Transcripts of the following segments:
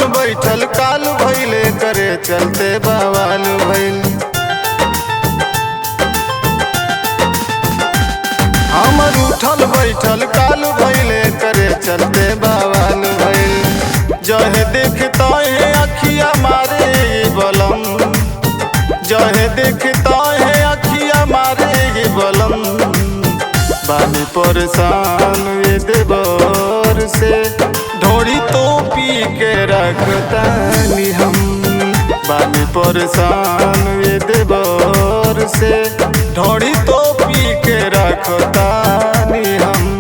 उठल बैठल काल भइले करे चलते बवाल भइल। हमर उठल बैठल काल भइले करे चलते बवाल भइल। जहे देखता है अखिया मारे बलम, जहे देखता है अखिया मारे बलम। बानी परेशान ये देवर से ढोड़ी तो पी के रखतानी हम। बानी परेशान ये देवर से ढोड़ी तो पी के रखतानी हम।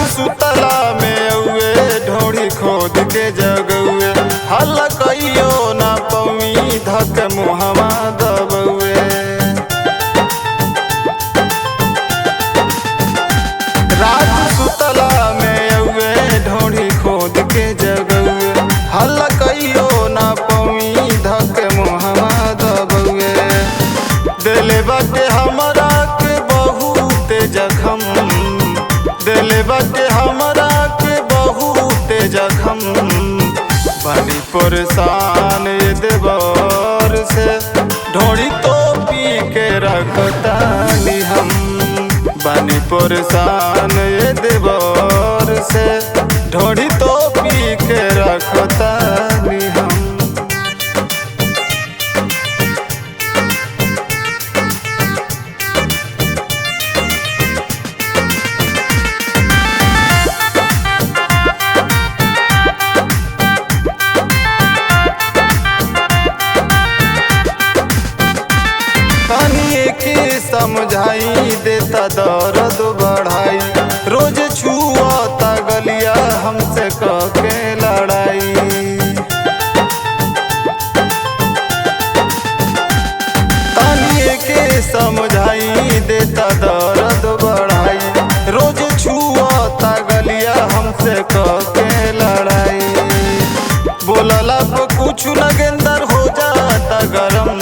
सुतला में उए ढोड़ी खोद के जगुए। हल्ला कहियो ना पवी धक मुहवा दबुए। रात सुतला में उए ढोड़ी खोद के जगुए। हल्ला कहियो ना पवी धक मुहवा दबुए। दिले बाटे हमरा के बहुत जखम, दिले बाटे हमरा के बहुत जखम। बानी परेशान ये देवर से ढोड़ी तो पी के रखतानी हम। बानी परेशान ये देवर से ढोड़ी तो पी के रखतानी हम। समझाई देता दर्द बढ़ाई। रोज छुआता गलिया हमसे कके लड़ाई। तानिए के समझाई देता दर्द बढ़ाई। रोज छुआता गलिया हमसे कके लड़ाई। बोलला पे कुछ नगेंदर हो जाता गरम,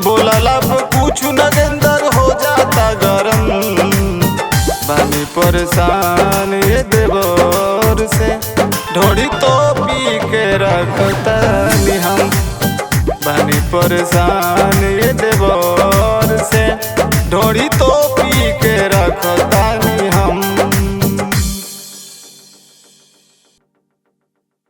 बोलला पे कुछ नगेंदर हो जाता गरम। बानी परेशान ये देवर से ढोड़ी तो पी के रखतानी हम। बानी परेशान ये देवर से ढोड़ी तो पी के रखतानी।